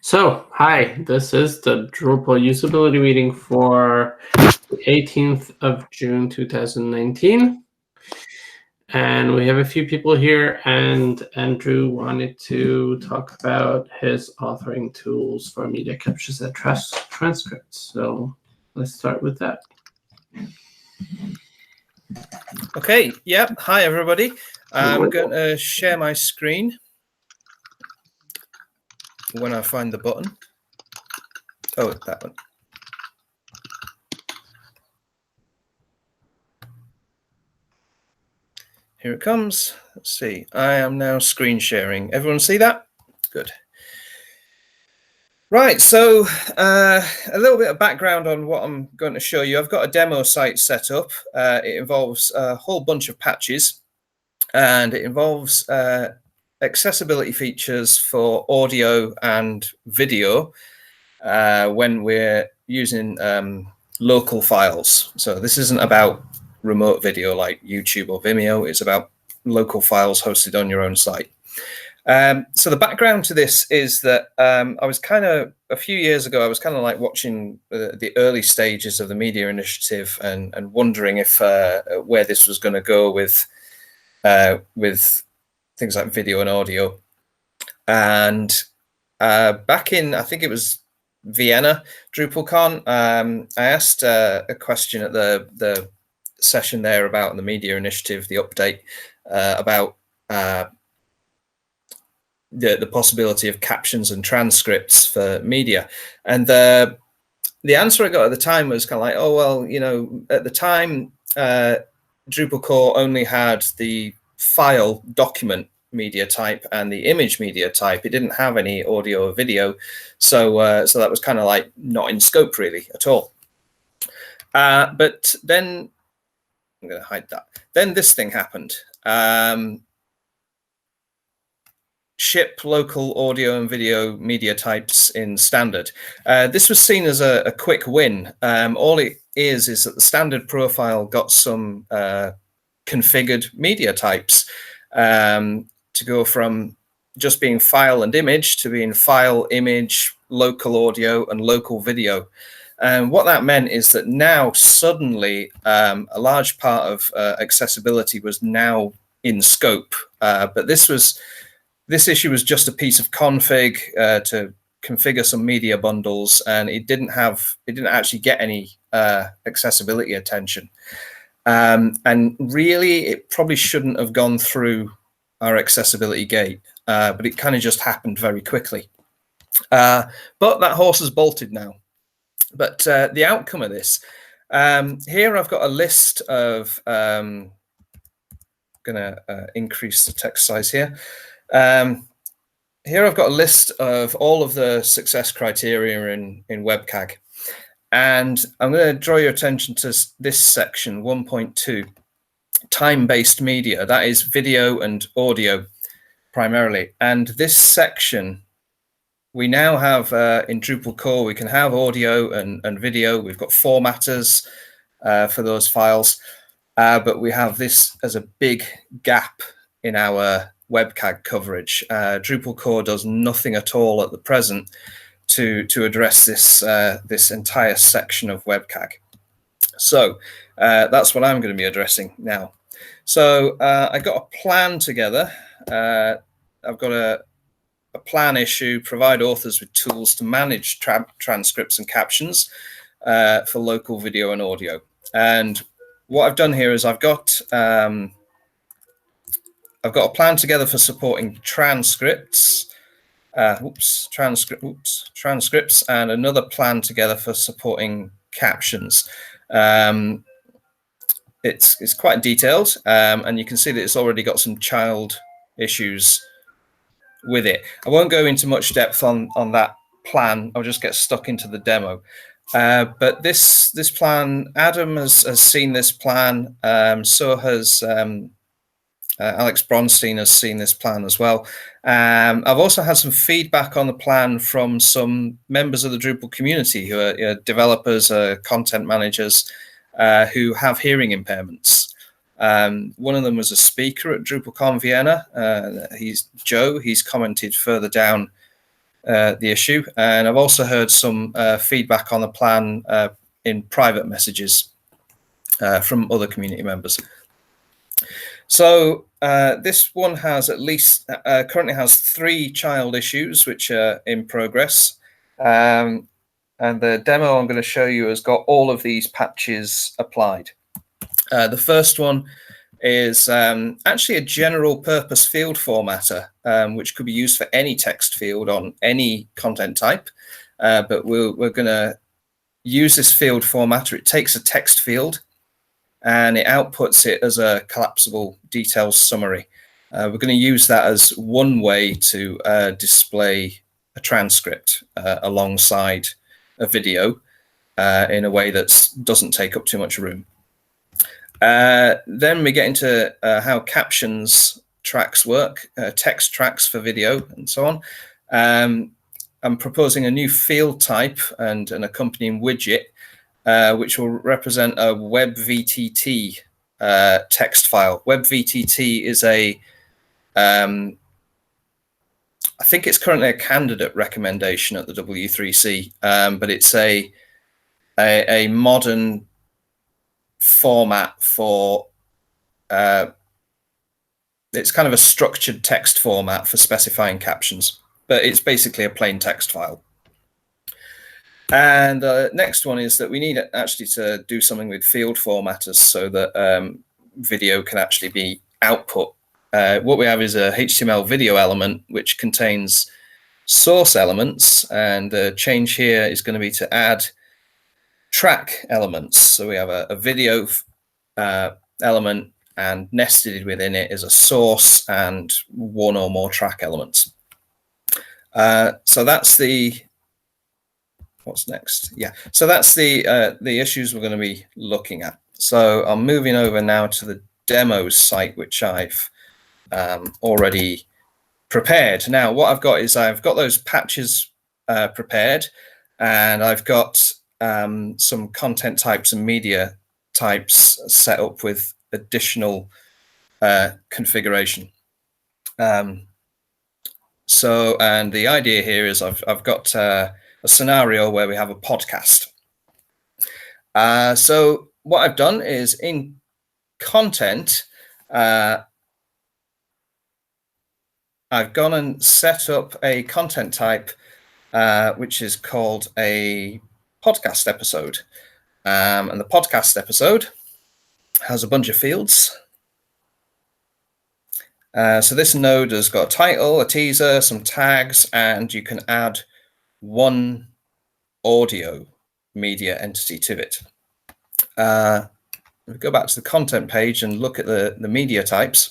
Hi, this is the Drupal usability meeting for the 18th of June 2019. And we have a few people here, and Andrew wanted to talk about his authoring tools for media captions and transcripts. So let's start with that. Okay, yep. Hi, everybody. I'm going to share my screen when I find the button. Oh, that one. Here it comes. Let's see. I am now screen sharing. Everyone see that? Good. Right, so a little bit of background on what I'm going to show you. I've got a demo site set up. It involves a whole bunch of patches, and it involves accessibility features for audio and video when we're using local files. So this isn't about remote video like YouTube or Vimeo. It's about local files hosted on your own site. So the background to this is that I was a few years ago, I was kind of like watching the early stages of the media initiative and wondering if where this was going to go with things like video and audio. And back in, I think it was Vienna, DrupalCon, I asked a question at the session there about the media initiative, the update, about the possibility of captions and transcripts for media. And the answer I got at the time was kind of like, oh, well, you know, at the time, Drupal core only had the file document media type and the image media type. It didn't have any audio or video. So that was kind of like not in scope really at all. But then I'm going to hide that. Then this thing happened. Ship local audio and video media types in standard. This was seen as a quick win. All it is that the standard profile got some configured media types to go from just being file and image to being file, image, local audio, and local video. And what that meant is that now suddenly a large part of accessibility was now in scope. But this issue was just a piece of config to configure some media bundles, and it didn't actually get any accessibility attention. And really, it probably shouldn't have gone through our accessibility gate, but it kind of just happened very quickly. But that horse has bolted now. But the outcome of this, here I've got a list of, I'm going to increase the text size here. Here I've got a list of all of the success criteria in WCAG. And I'm going to draw your attention to this section, 1.2, time-based media. That is video and audio primarily. And this section, we now have in Drupal core, we can have audio and video. We've got formatters for those files. But we have this as a big gap in our WCAG coverage. Drupal core does nothing at all at the present to address this entire section of WCAG. So that's what I'm going to be addressing now. So I got a plan together. I've got a plan issue, provide authors with tools to manage transcripts and captions for local video and audio. And what I've done here is I've got a plan together for supporting transcripts, transcripts, and another plan together for supporting captions. It's quite detailed, and you can see that it's already got some child issues with it. I won't go into much depth on that plan. I'll just get stuck into the demo. But this plan, Adam has seen this plan. So has Alex Bronstein has seen this plan as well. I've also had some feedback on the plan from some members of the Drupal community who are developers, content managers, who have hearing impairments. One of them was a speaker at DrupalCon Vienna. He's Joe. He's commented further down the issue, and I've also heard some feedback on the plan in private messages from other community members. So this one has at least currently has 3 child issues which are in progress, and the demo I'm going to show you has got all of these patches applied. The first one is actually a general purpose field formatter, which could be used for any text field on any content type, but we're going to use this field formatter. It takes a text field and it outputs it as a collapsible details summary. We're going to use that as one way to display a transcript alongside a video in a way that doesn't take up too much room. Then we get into how captions tracks work, text tracks for video, and so on. I'm proposing a new field type and an accompanying widget, which will represent a Webvtt text file. Webvtt is a, I think it's currently a candidate recommendation at the W3C, but it's a modern format for, it's kind of a structured text format for specifying captions, but it's basically a plain text file. And the next one is that we need actually to do something with field formatters so that video can actually be output. What we have is a HTML video element which contains source elements, and the change here is going to be to add track elements. So we have a video element, and nested within it is a source and one or more track elements. So that's the, what's next? Yeah, so that's the issues we're going to be looking at. So I'm moving over now to the demos site, which I've already prepared. Now what I've got is I've got those patches prepared, and I've got some content types and media types set up with additional configuration. So, and the idea here is I've got a scenario where we have a podcast. So what I've done is in content, I've gone and set up a content type which is called a podcast episode. And the podcast episode has a bunch of fields. So this node has got a title, a teaser, some tags, and you can add one audio media entity to it. We go back to the content page and look at the media types.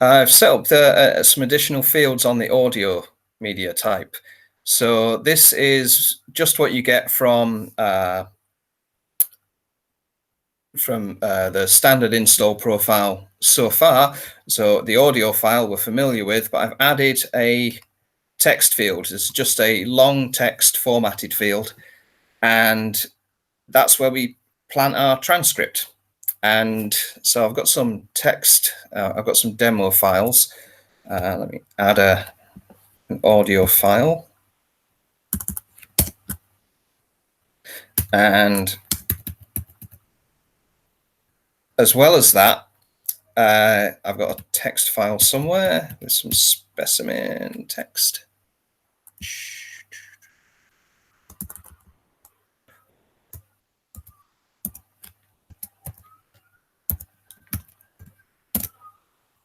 I've set up some additional fields on the audio media type. So this is just what you get from the standard install profile so far. So the audio file we're familiar with, but I've added a text field. It's just a long text formatted field, and that's where we plant our transcript. And so I've got some text, I've got some demo files. Let me add an audio file. And as well as that, I've got a text file somewhere with some specimen text.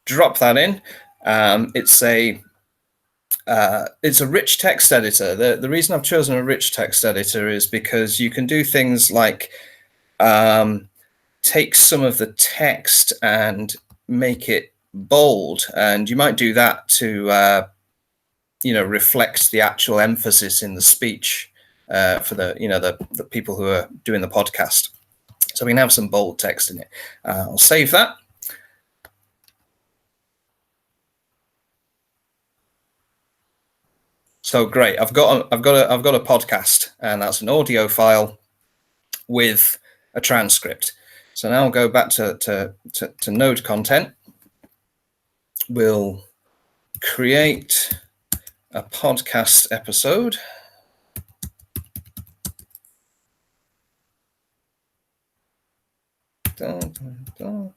Drop that in. It's a rich text editor. The reason I've chosen a rich text editor is because you can do things like take some of the text and make it bold, and you might do that to reflect the actual emphasis in the speech for the people who are doing the podcast. So we can have some bold text in it. I'll save that. So great, I've got a podcast, and that's an audio file. with a transcript. So now I'll go back to node content. We'll create a podcast episode. Dun, dun, dun.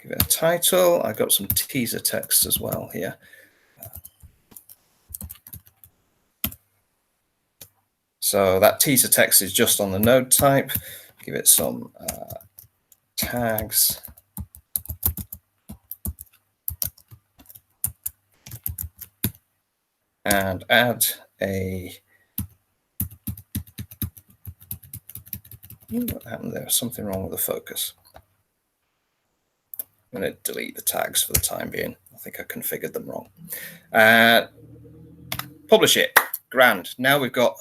Give it a title. I've got some teaser text as well here. So that teaser text is just on the node type. Give it some tags. And add a, what happened there? Something wrong with the focus. I'm going to delete the tags for the time being. I think I configured them wrong. Publish it. Grand. Now we've got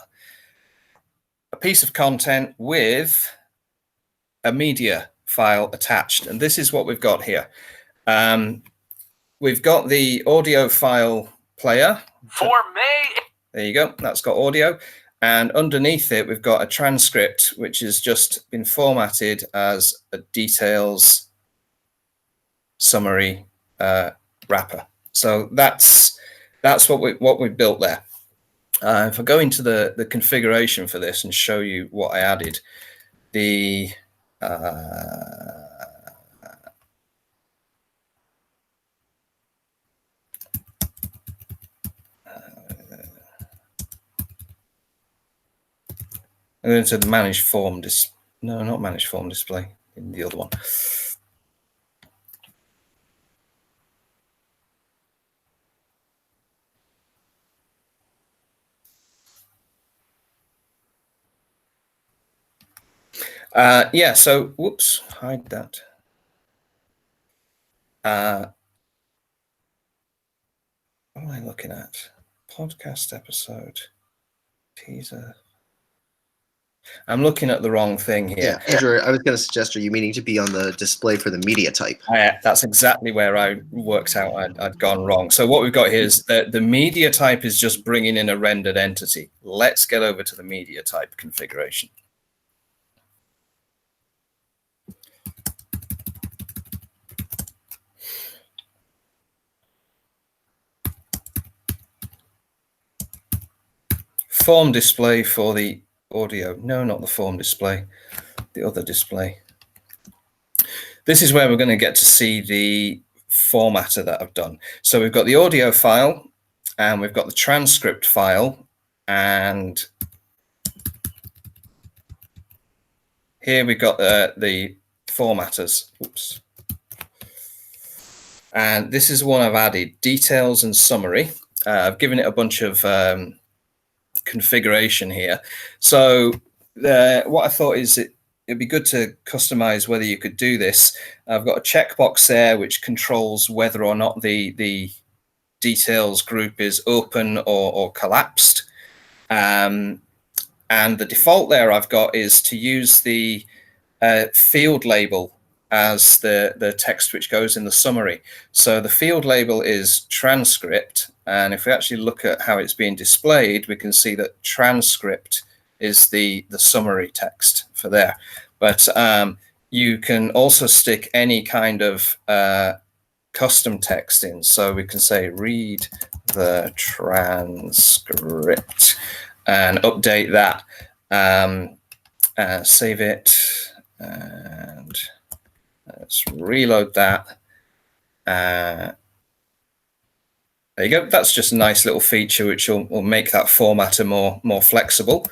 a piece of content with a media file attached. And this is what we've got here. We've got the audio file player. For me. There you go. That's got audio. And underneath it, we've got a transcript, which has just been formatted as a details summary wrapper. So that's what we built there. If I go into the configuration for this and show you what I added, the I'm going to the manage form no, not manage form display, in the other one. Yeah, so whoops, hide that. What am I looking at? Podcast episode, teaser. I'm looking at the wrong thing here. Yeah, Andrew, I was going to suggest, are you meaning to be on the display for the media type? That's exactly where I worked out I'd gone wrong. So what we've got here is that the media type is just bringing in a rendered entity. Let's get over to the media type configuration. Form display for the audio. No, not the form display, the other display. This is where we're going to get to see the formatter that I've done. So we've got the audio file and we've got the transcript file, and here we've got the formatters. Oops. And this is one I've added, details and summary. I've given it a bunch of configuration here. So what I thought is it'd be good to customize whether you could do this. I've got a checkbox there which controls whether or not the details group is open or collapsed. And the default there I've got is to use the field label as the text which goes in the summary. So the field label is transcript, and if we actually look at how it's being displayed, we can see that transcript is the summary text for there. But you can also stick any kind of custom text in. So we can say read the transcript and update that. Save it and let's reload that. There you go. That's just a nice little feature which will make that formatter more flexible.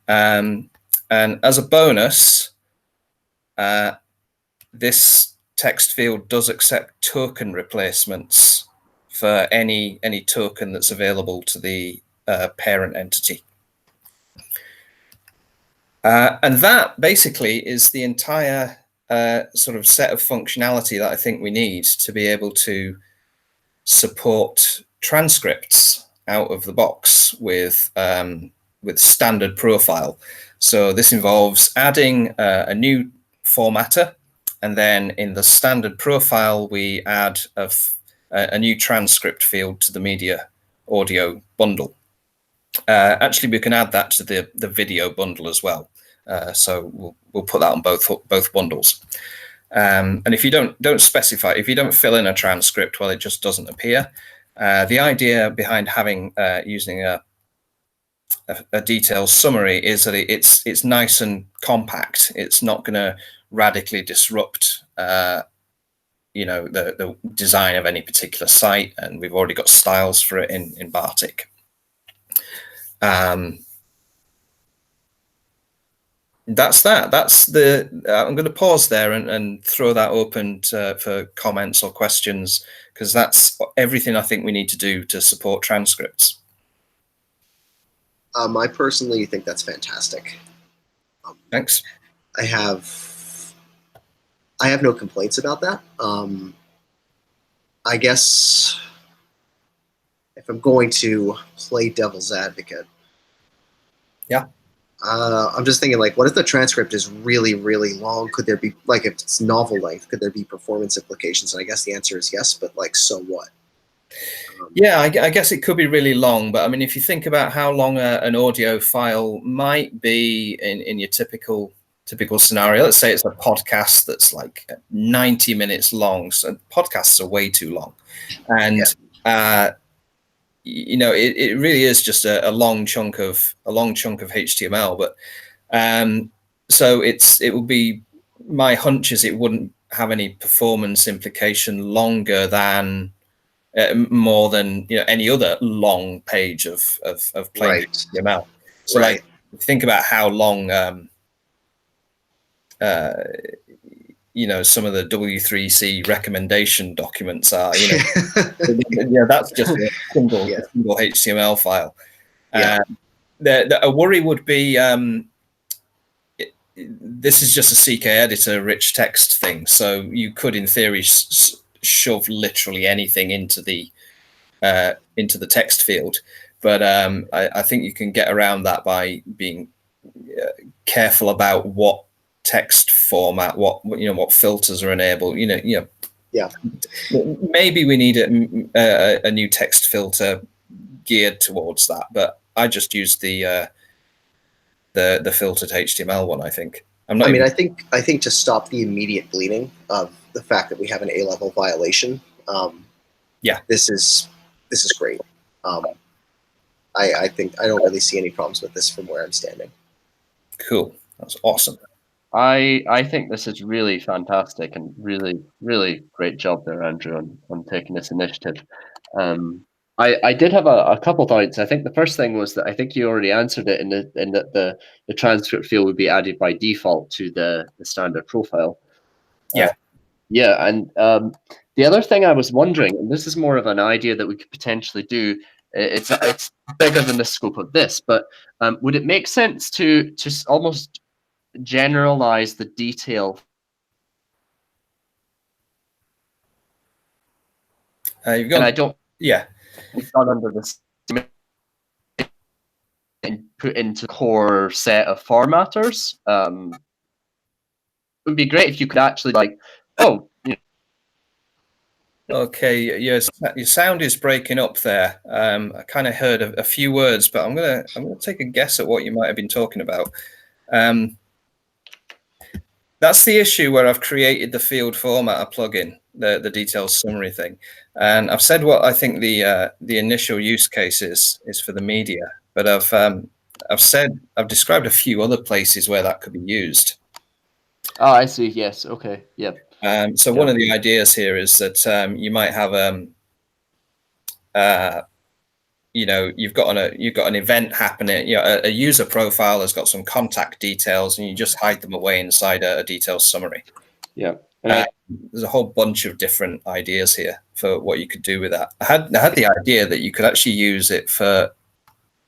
And as a bonus, this text field does accept token replacements for any token that's available to the parent entity. And that basically is the entire sort of set of functionality that I think we need to be able to support transcripts out of the box with with standard profile. So this involves adding a new formatter, and then in the standard profile, we add a new transcript field to the media audio bundle. Actually, we can add that to the video bundle as well. So we'll put that on both bundles. And if you don't specify, if you don't fill in a transcript, well, it just doesn't appear. The idea behind having using a detailed summary is that it's nice and compact. It's not going to radically disrupt the design of any particular site, and we've already got styles for it in Bartik. That's that. That's the. I'm going to pause there and throw that open for comments or questions, because that's everything I think we need to do to support transcripts. I personally think that's fantastic. Thanks. I have no complaints about that. I guess if I'm going to play devil's advocate, yeah, I'm just thinking, like, what if the transcript is really, really long? Could there be, like, if it's novel length, could there be performance implications? And I guess the answer is yes, but, like, so what? Yeah, I guess it could be really long, but I mean, if you think about how long an audio file might be in your typical scenario, let's say it's a podcast that's like 90 minutes long. So podcasts are way too long, and it really is just a long chunk of HTML. But so it would be, my hunch is it wouldn't have any performance implication longer than more than any other long page of plain HTML. So like, think about how long some of the W3C recommendation documents are. That's just a single HTML file. A worry would be this is just a CK editor rich text thing, so you could in theory shove literally anything into the text field, but I think you can get around that by being careful about what text format, what filters are enabled. Maybe we need a new text filter geared towards that, but I just use the filtered HTML one. I think I think to stop the immediate bleeding of the fact that we have an A-level violation, this is great. I think I don't really see any problems with this from where I'm standing. Cool, that's awesome. I think this is really fantastic, and really, really great job there, Andrew, on taking this initiative. I did have a couple thoughts. I think the first thing was that I think you already answered it in that the transcript field would be added by default to the standard profile. And the other thing I was wondering, and this is more of an idea that we could potentially do, it's bigger than the scope of this, but would it make sense to almost generalize the detail? You've got, and I don't. Yeah. It's not under this and put into core set of formatters. It would be great if you could actually Okay, your sound is breaking up there. I kind of heard a few words, but I'm gonna take a guess at what you might have been talking about. That's the issue where I've created the field formatter plugin, the detailed summary thing, and I've said what I think the initial use case is for the media, but I've described a few other places where that could be used. Oh, I see. Yes. Okay. Yep. So one of the ideas here is that you might have you've got an event happening. A user profile has got some contact details, and you just hide them away inside a detailed summary. Yeah. There's a whole bunch of different ideas here for what you could do with that. I had the idea that you could actually use it for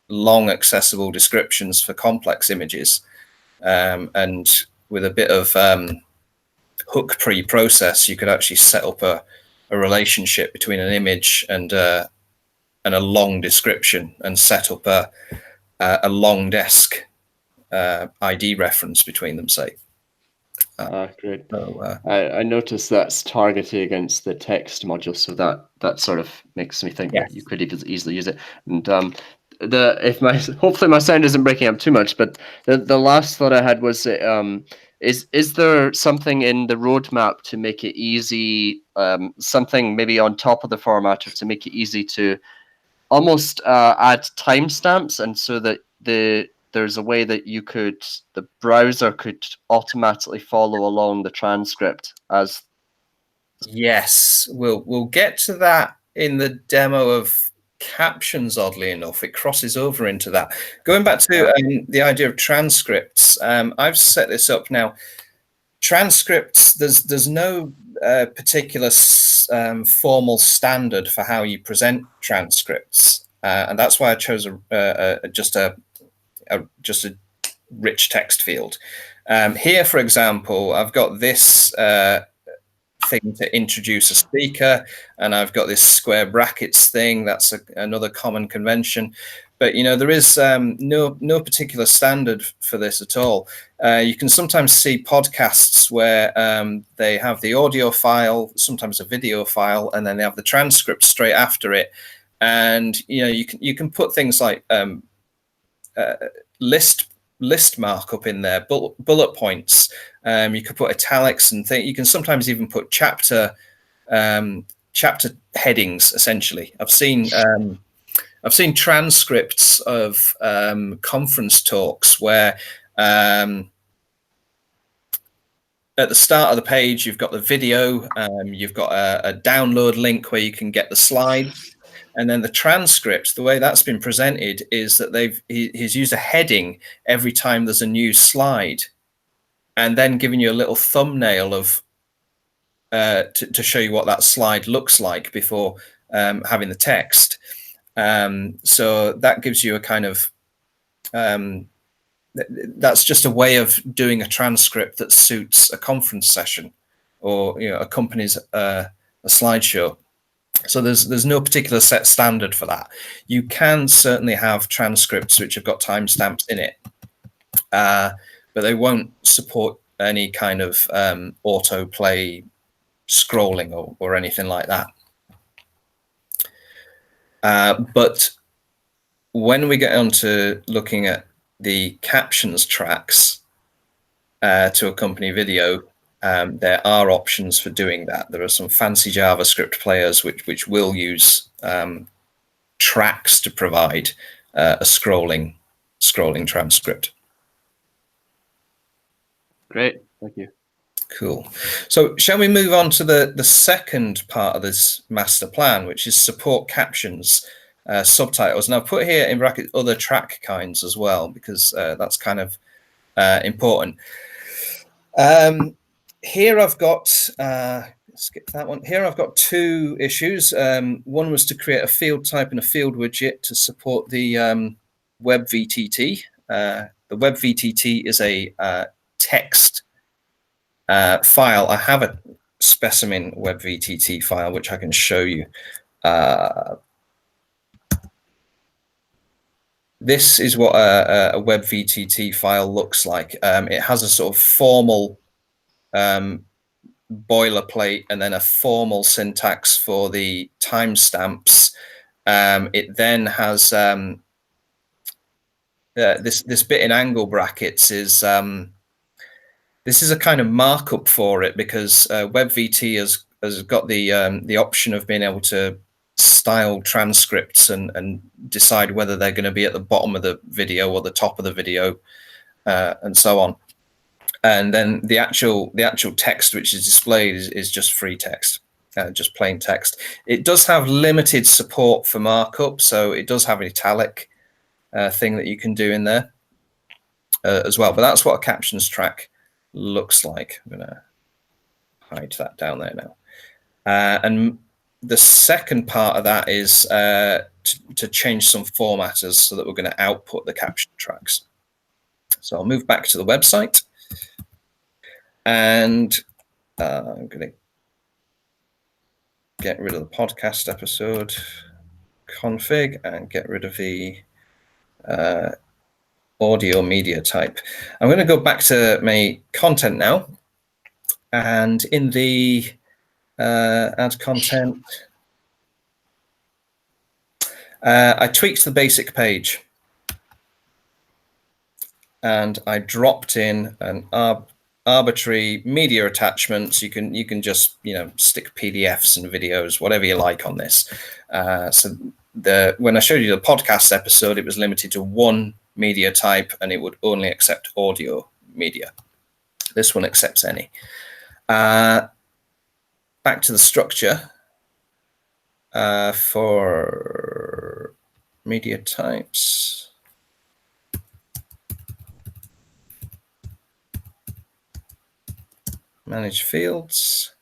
long accessible descriptions for complex images, and with a bit of hook pre-process, you could actually set up a relationship between an image and a long description, and set up a long desk ID reference between them, say. Great. So, I noticed that's targeted against the text module, so that sort of makes me think that you could easily use it. And hopefully my sound isn't breaking up too much, but the last thought I had was, is there something in the roadmap to make it easy, something maybe on top of the formatter to make it easy to almost add timestamps, and so that there's a way that the browser could automatically follow along the transcript as. yes, we'll get to that in the demo of Captions. Oddly enough, it crosses over into that. Going back to the idea of transcripts, I've set this up now. Transcripts, there's no particular formal standard for how you present transcripts, and that's why I chose just a rich text field. Here, for example, I've got this thing to introduce a speaker, and I've got this square brackets thing. That's another common convention, but there is no particular standard for this at all. You can sometimes see podcasts where they have the audio file, sometimes a video file, and then they have the transcript straight after it. And you can put things like list markup in there, bullet points. You could put italics and things. You can sometimes even put chapter headings. Essentially, I've seen transcripts of conference talks where at the start of the page you've got the video, you've got a download link where you can get the slides. And then the transcript, the way that's been presented is that he's used a heading every time there's a new slide, and then giving you a little thumbnail of to show you what that slide looks like before having the text. So that gives you a kind of that's just a way of doing a transcript that suits a conference session or accompanies a slideshow. So there's no particular set standard for that. You can certainly have transcripts which have got timestamps in it, but they won't support any kind of autoplay scrolling or anything like that. But when we get onto looking at the captions tracks to accompany video, there are options for doing that. There are some fancy JavaScript players which will use tracks to provide a scrolling transcript. Great, thank you. Cool. So shall we move on to the second part of this master plan, which is support captions, subtitles. And I've put here in brackets other track kinds as well, because that's kind of important. Here I've got, skip that one. Here I've got two issues. One was to create a field type and a field widget to support the Webvtt. The Webvtt is a text file. I have a specimen Webvtt file which I can show you. This is what a Webvtt file looks like. It has a sort of formal boilerplate and then a formal syntax for the timestamps. It then has this bit in angle brackets is this is a kind of markup for it, because Webvtt has got the option of being able to style transcripts and decide whether they're going to be at the bottom of the video or the top of the video, and so on. And then the actual text which is displayed is just free text, just plain text. It does have limited support for markup, so it does have an italic thing that you can do in there as well. But that's what a captions track looks like. I'm going to hide that down there now. And the second part of that is to change some formatters so that we're going to output the caption tracks. So I'll move back to the website. And I'm going to get rid of the podcast episode config and get rid of the audio media type. I'm going to go back to my content now, and in the add content, I tweaked the basic page, and I dropped in an arbitrary media attachments. You can just stick PDFs and videos, whatever you like on this. So when I showed you the podcast episode, it was limited to one media type, and it would only accept audio media. This one accepts any. Back to the structure for media types. Manage fields.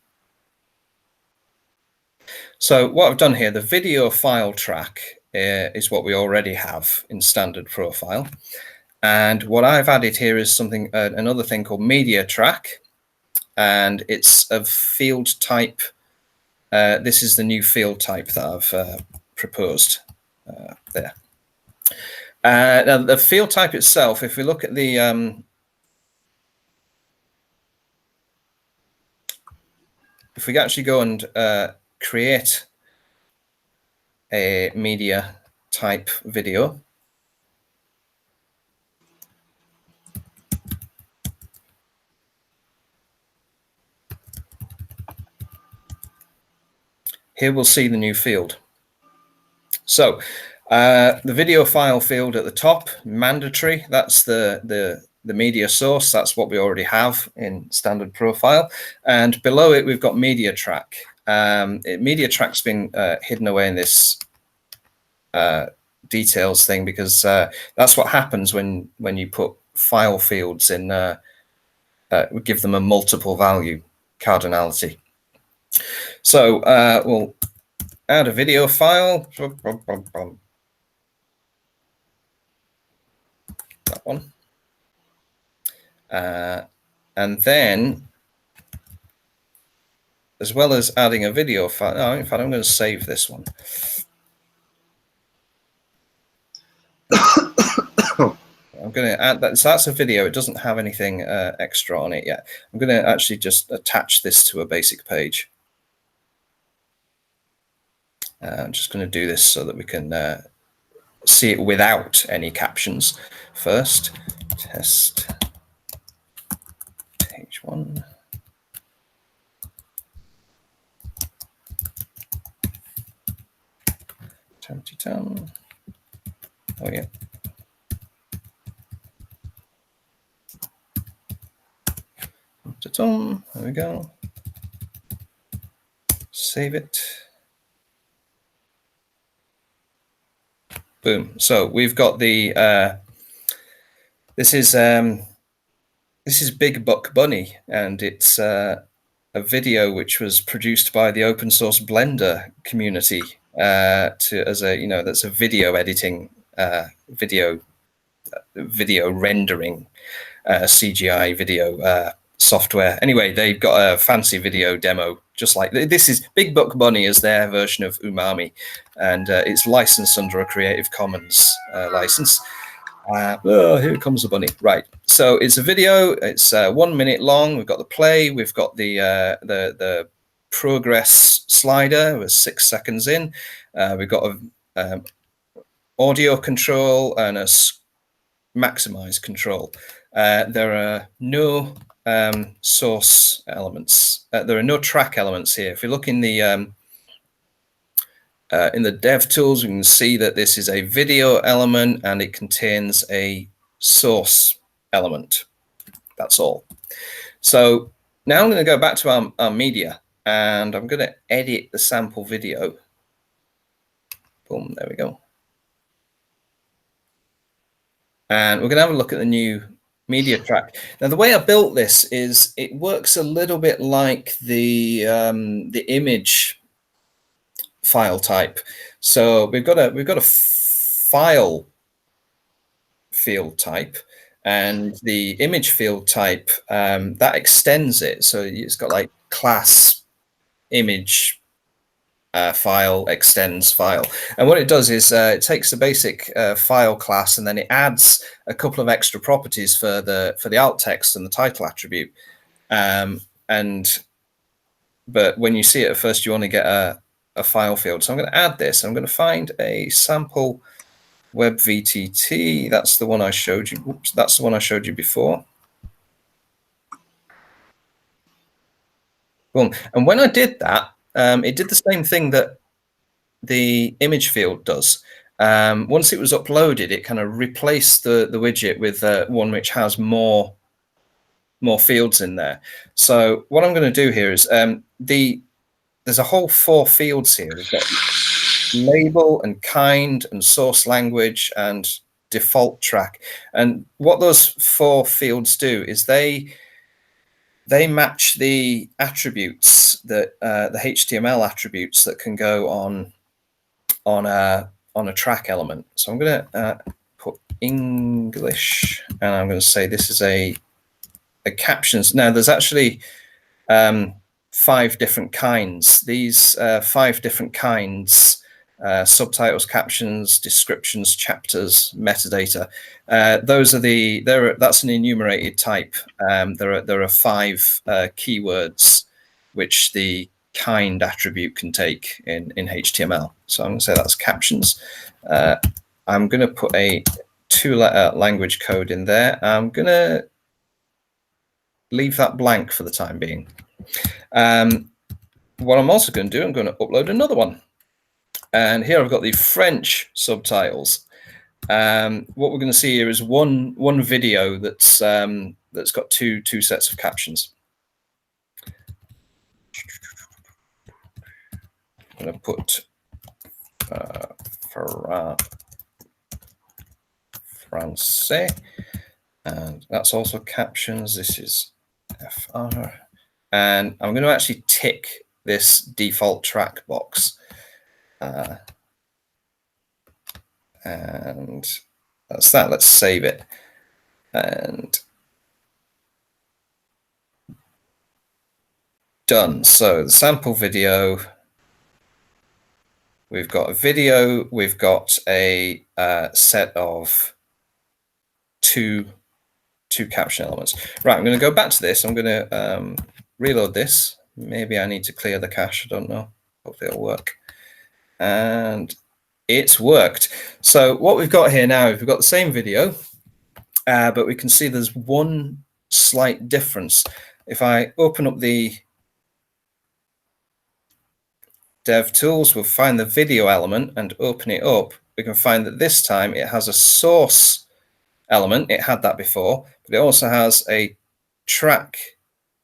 So what I've done here, the video file track is what we already have in standard profile. And what I've added here is something, another thing called media track. And it's a field type. This is the new field type that I've proposed there. Now the field type itself, if we look at the if we actually go and create a media type video, here we'll see the new field. So the video file field at the top, mandatory, that's the media source. That's what we already have in standard profile. And below it, we've got media track. Media track's been hidden away in this details thing, because that's what happens when you put file fields in, give them a multiple value cardinality. So we'll add a video file. That one. And then, as well as adding a video file, in fact, I'm going to save this one. I'm going to add that. So that's a video. It doesn't have anything extra on it yet. I'm going to actually just attach this to a basic page. I'm just going to do this so that we can see it without any captions first. Test page 1. Tempty-tom. Oh yeah. There we go. Save it. Boom. So we've got the this is Big Buck Bunny, and it's a video which was produced by the open source Blender community that's a video editing, video rendering, CGI video software. Anyway, they've got a fancy video demo, just like this. Is Big Buck Bunny is their version of Umami, and it's licensed under a Creative Commons license. Here comes the bunny. Right. So it's a video. It's 1 minute long. We've got the play. We've got the progress slider. We're 6 seconds in. We've got a audio control and a maximize control. There are no source elements. There are no track elements here. If we look in the dev tools, we can see that this is a video element and it contains a source element. That's all. So now I'm going to go back to our media, and I'm going to edit the sample video. Boom, there we go. And we're going to have a look at the new media track. Now, the way I built this is it works a little bit like the image file type. So we've got a file field type, and the image field type that extends it. So it's got like class image file, extends file. And what it does is it takes the basic file class, and then it adds a couple of extra properties for the alt text and the title attribute. But when you see it at first, you only get a file field. So I'm going to add this. I'm going to find a sample Webvtt. That's the one I showed you. Oops, that's the one I showed you before. Boom. And when I did that, it did the same thing that the image field does. Once it was uploaded, it kind of replaced the widget with one which has more fields in there. So what I'm going to do here is there's a whole 4 fields here. We've got label and kind and source language and default track. And what those 4 fields do is they match the attributes that the HTML attributes that can go on a track element. So I'm going to put English, and I'm going to say this is a captions. Now there's actually 5 different kinds. These 5 different kinds: subtitles, captions, descriptions, chapters, metadata. That's an enumerated type. There are 5 keywords which the kind attribute can take in HTML. So I'm going to say that's captions. I'm going to put a 2-letter language code in there. I'm going to leave that blank for the time being. What I'm also going to do, I'm going to upload another one. And here I've got the French subtitles. What we're going to see here is one video that's got two sets of captions. I'm going to put Francais, and that's also captions. This is FR, and I'm going to actually tick this default track box, and that's that. Let's save it, and done. So the sample video. We've got a video. We've got a set of two caption elements. Right, I'm going to go back to this. I'm going to reload this. Maybe I need to clear the cache. I don't know. Hopefully it'll work. And it's worked. So what we've got here now, we've got the same video, but we can see there's one slight difference. If I open up the Dev Tools, we'll find the video element and open it up. We can find that this time it has a source element. It had that before, but it also has a track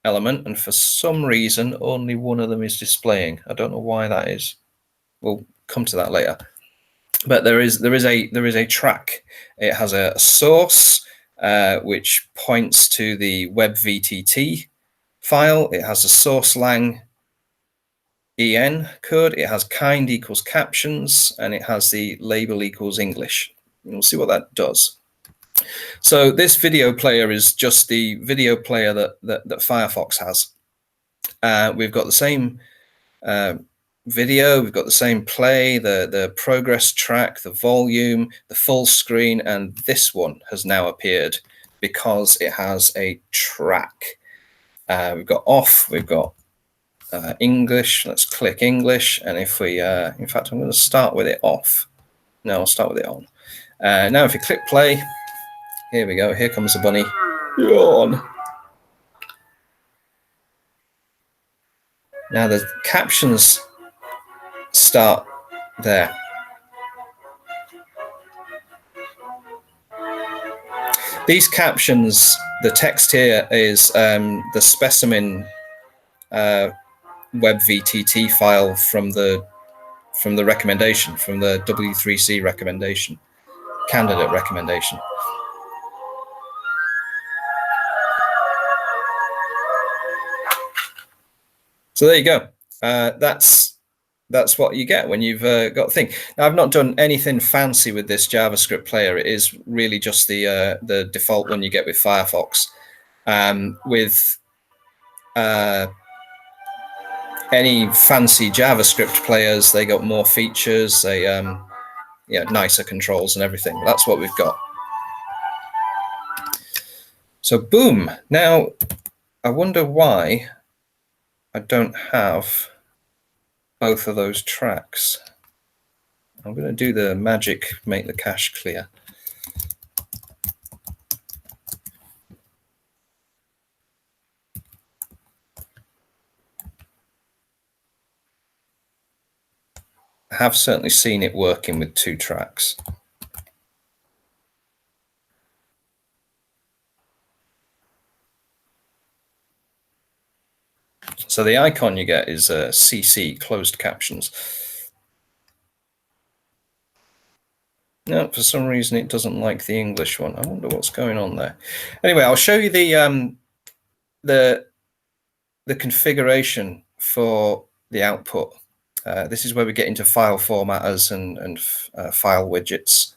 element, and for some reason only one of them is displaying. I don't know why that is. We'll come to that later. But there is a track. It has a source which points to the Webvtt file. It has a source lang en code. It has kind equals captions, and it has the label equals English. And we'll see what that does. So this video player is just the video player that Firefox has. We've got the same video, we've got the same play, the progress track, the volume, the full screen, and this one has now appeared because it has a track. We've got off, we've got English. Let's click English, and if we, in fact, I'm going to start with it off. No, I'll start with it on. Now, if you click play, here we go. Here comes the bunny. Yawn. Now the captions start there. These captions, the text here is the specimen Webvtt file from the recommendation, from the W3C recommendation, candidate recommendation. So there you go. That's what you get when you've got the thing. Now, I've not done anything fancy with this JavaScript player. It is really just the default one you get with Firefox. With any fancy JavaScript players, they got more features, they yeah, nicer controls and everything. That's what we've got. So boom. Now I wonder why I don't have both of those tracks. I'm going to do the magic, make the cache clear. I have certainly seen it working with 2 tracks. So the icon you get is CC, closed captions. No, for some reason it doesn't like the English one. I wonder what's going on there. Anyway, I'll show you the configuration for the output. This is where we get into file formatters and file widgets.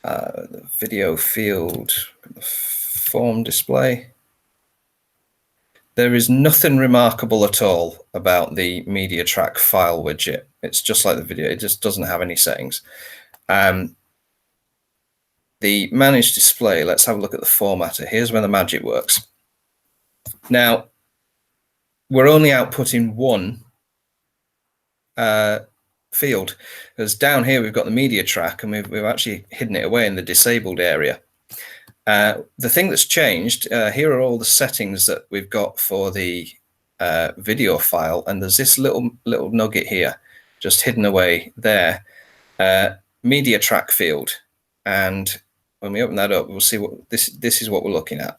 The video field, the form display. There is nothing remarkable at all about the media track file widget. It's just like the video, it just doesn't have any settings. The manage display, let's have a look at the formatter. Here's where the magic works. Now, we're only outputting one field, because down here we've got the media track and we've actually hidden it away in the disabled area. The thing that's changed, here are all the settings that we've got for the video file, and there's this little nugget here, just hidden away there, media track field. And when we open that up, we'll see what this is what we're looking at.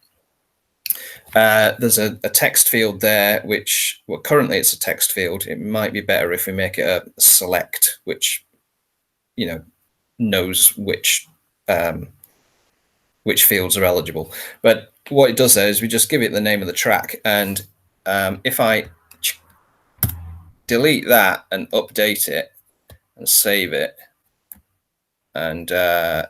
There's a text field there, which, well, currently it's a text field. It might be better if we make it a select, which, you know, knows which fields are eligible. But what it does there is we just give it the name of the track. And if I delete that and update it and save it and go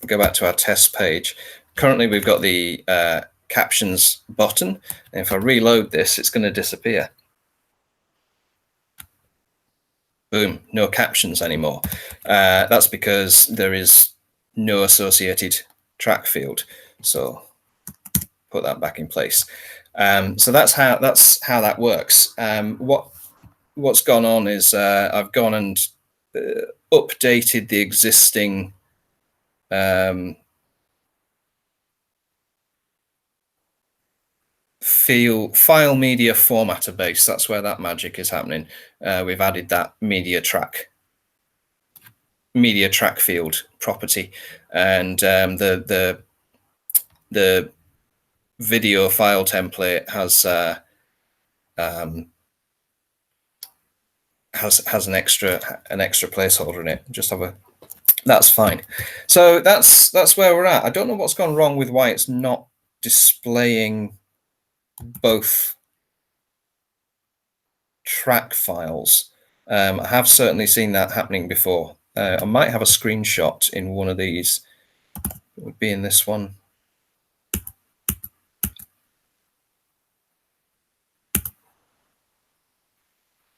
back to our test page, currently we've got the captions button. And if I reload this, it's going to disappear. Boom, no captions anymore. That's because there is no associated track field. So put that back in place. So that's how that works. What's gone on is I've gone and updated the existing file media formatter base. That's where that magic is happening. We've added that media track field property, and the video file template has an extra placeholder in it. Just have a, that's fine. So that's where we're at. I don't know what's gone wrong with why it's not displaying both track files. I have certainly seen that happening before. I might have a screenshot in one of these. It would be in this one.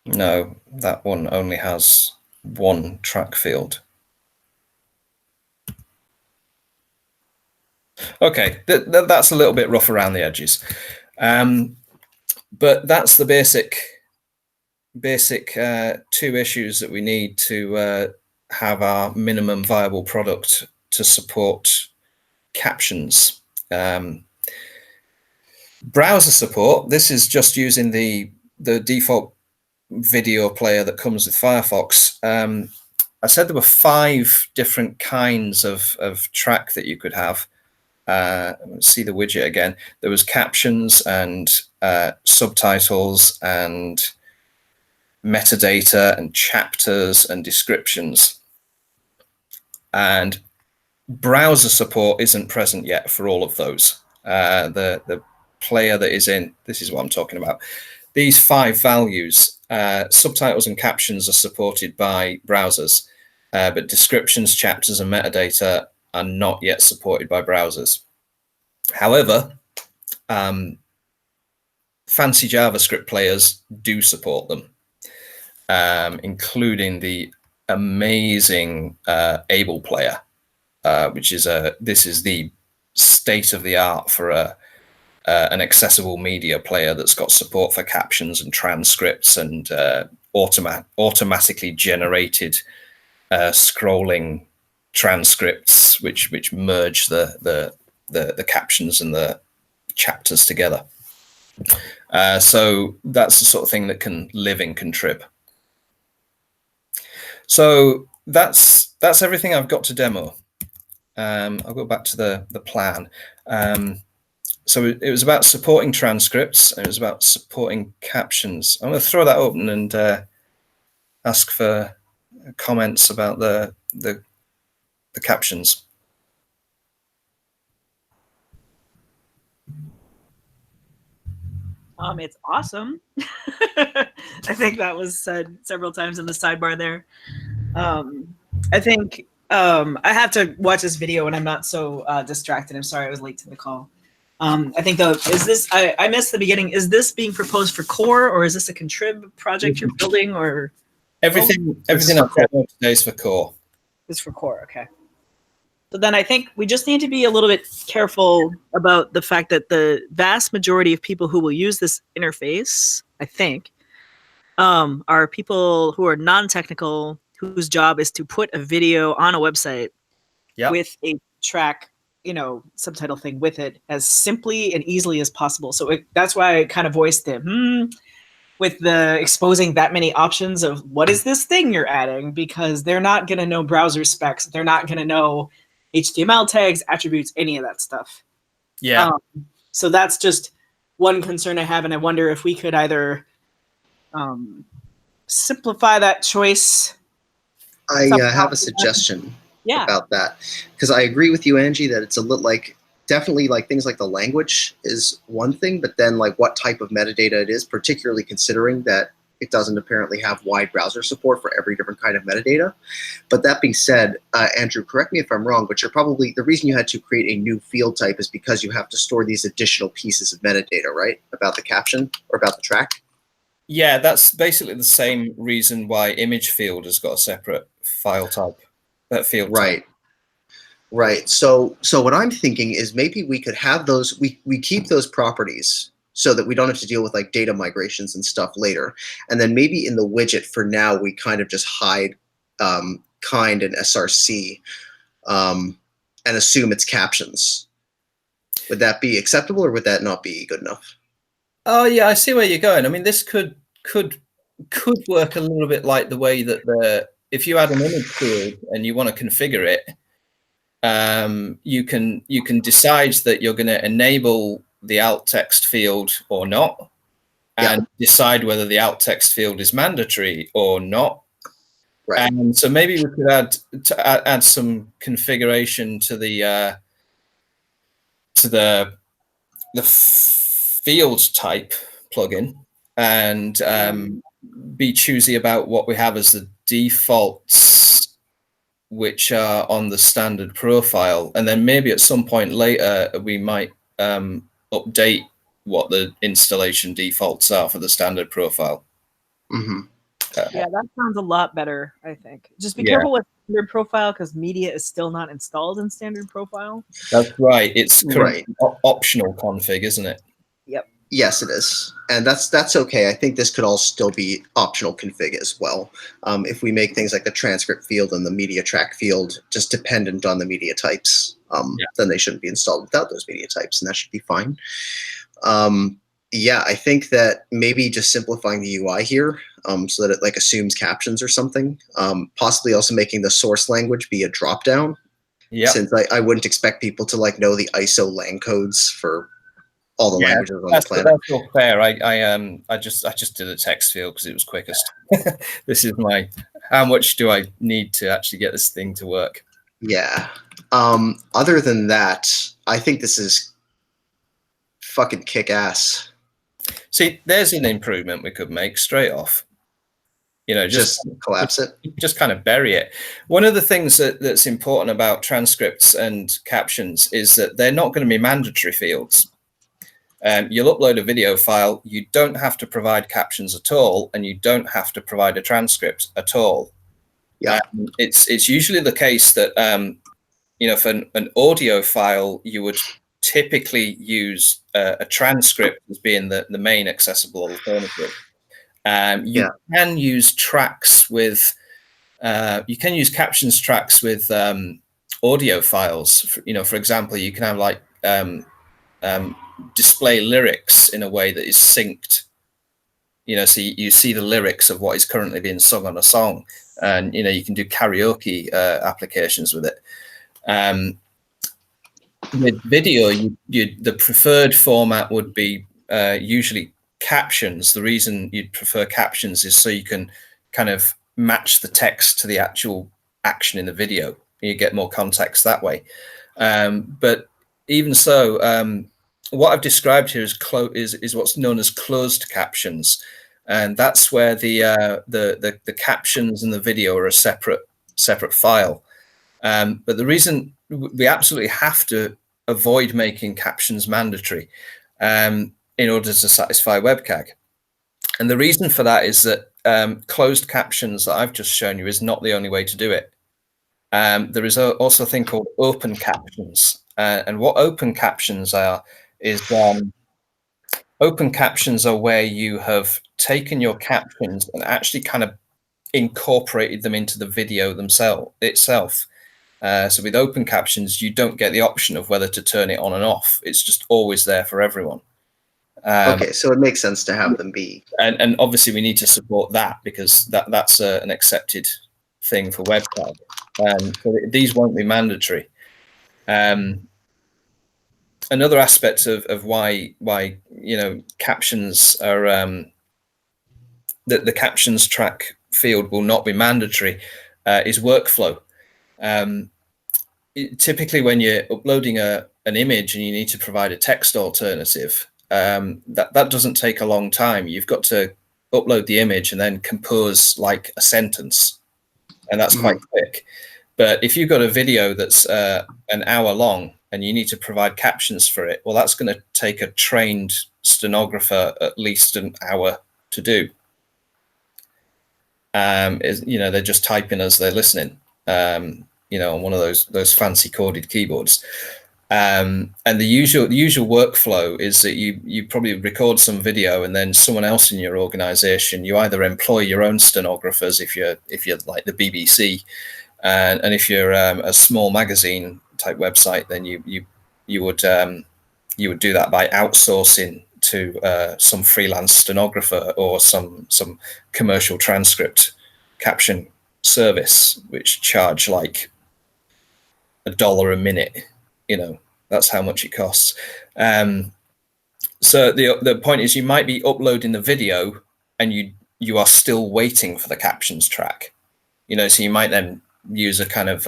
No, that one only has one track field. Okay, that's a little bit rough around the edges. But that's the basic 2 issues that we need to have our minimum viable product to support captions. Browser support, this is just using the default video player that comes with Firefox. I said there were 5 different kinds of track that you could have. Let's see the widget again. There was captions and subtitles and metadata and chapters and descriptions. And browser support isn't present yet for all of those. The player that is in, this is what I'm talking about. These 5 values, subtitles and captions are supported by browsers, but descriptions, chapters, and metadata are not yet supported by browsers. However, fancy JavaScript players do support them, including the amazing Able player, which is this is the state of the art for an accessible media player that's got support for captions and transcripts and automatically generated scrolling transcripts, which merge the captions and the chapters together. So that's the sort of thing that can live in Contrib. So that's everything I've got to demo. I'll go back to the plan. So it was about supporting transcripts, and it was about supporting captions. I'm going to throw that open and ask for comments about the captions. It's awesome. I think that was said several times in the sidebar there. I think I have to watch this video when I'm not so distracted. I'm sorry I was late to the call. I think though, is this, I missed the beginning. Is this being proposed for core, or is this a Contrib project you're building, or? Everything I've said today is for core. It's for core, okay. So then I think we just need to be a little bit careful about the fact that the vast majority of people who will use this interface, I think, are people who are non-technical, whose job is to put a video on a website with a track, subtitle thing with it as simply and easily as possible. So that's why I kind of voiced it with the exposing that many options of what is this thing you're adding, because they're not going to know browser specs. They're not going to know HTML tags, attributes, any of that stuff. Yeah. So that's just one concern I have, and I wonder if we could either simplify that choice. I have a suggestion about that, because I agree with you, Angie, that it's a little like, definitely like things like the language is one thing, but then like what type of metadata it is, particularly considering that it doesn't apparently have wide browser support for every different kind of metadata. But that being said, Andrew, correct me if I'm wrong, but you're probably, the reason you had to create a new field type is because you have to store these additional pieces of metadata, right? About the caption or about the track? Yeah, that's basically the same reason why image field has got a separate file type, field type. Right. So what I'm thinking is maybe we could have those, we keep those properties so that we don't have to deal with like data migrations and stuff later. And then maybe in the widget for now, we kind of just hide kind and SRC and assume it's captions. Would that be acceptable, or would that not be good enough? Oh yeah, I see where you're going. I mean, this could work a little bit like the way that if you add an image field and you want to configure it, you can decide that you're going to enable the alt text field or not, and decide whether the alt text field is mandatory or not. Right. And so maybe we could add some configuration to the field type plugin, and be choosy about what we have as the defaults, which are on the standard profile. And then maybe at some point later, we might update what the installation defaults are for the standard profile. Mm-hmm. Yeah, that sounds a lot better, I think. Just be careful with standard profile, because media is still not installed in standard profile. That's right. It's optional config, isn't it? Yep. Yes, it is. And that's okay. I think this could all still be optional config as well. If we make things like the transcript field and the media track field just dependent on the media types, then they shouldn't be installed without those media types, and that should be fine. Yeah, I think that maybe just simplifying the UI here so that it like assumes captions or something, possibly also making the source language be a drop-down. Yeah. Since I wouldn't expect people to like know the ISO lang codes for all the languages on the planet. That's all fair. I just did a text field because it was quickest. This is how much do I need to actually get this thing to work? Yeah. Other than that, I think this is fucking kick ass. See, there's an improvement we could make straight off. just collapse it. Just kind of bury it. One of the things that's important about transcripts and captions is that they're not going to be mandatory fields. You'll upload a video file. You don't have to provide captions at all, and you don't have to provide a transcript at all. Yeah, it's usually the case that for an audio file, you would typically use a transcript as being the main accessible alternative. You can use tracks with, you can use captions tracks with audio files. For example, you can have like display lyrics in a way that is synced. So you see the lyrics of what is currently being sung on a song, and you can do karaoke applications with it. With video, the preferred format would be usually captions. The reason you'd prefer captions is so you can kind of match the text to the actual action in the video. You get more context that way. But even so, what I've described here is what's known as closed captions, and that's where the captions and the video are a separate file. But the reason we absolutely have to avoid making captions mandatory in order to satisfy WebCAG. And the reason for that is that closed captions that I've just shown you is not the only way to do it. There is also a thing called open captions. And what open captions are is open captions are where you have taken your captions and actually kind of incorporated them into the video itself. So with open captions, you don't get the option of whether to turn it on and off. It's just always there for everyone. Okay, so it makes sense to have them be. And obviously we need to support that because that's an accepted thing for WebCAG. So these won't be mandatory. Another aspect of why captions are the captions track field will not be mandatory is workflow. Typically, when you're uploading an image and you need to provide a text alternative, that doesn't take a long time. You've got to upload the image and then compose like a sentence, and that's quite quick. But if you've got a video that's an hour long and you need to provide captions for it, well, that's going to take a trained stenographer at least an hour to do. They're just typing as they're listening. On one of those fancy corded keyboards. And the usual workflow is that you probably record some video and then someone else in your organization, you either employ your own stenographers if you're like the BBC, and if you're a small magazine type website, then you would do that by outsourcing to some freelance stenographer or some commercial transcript caption service, which charge like $1 a minute. That's how much it costs. So the point is, you might be uploading the video and you are still waiting for the captions track. So you might then use a kind of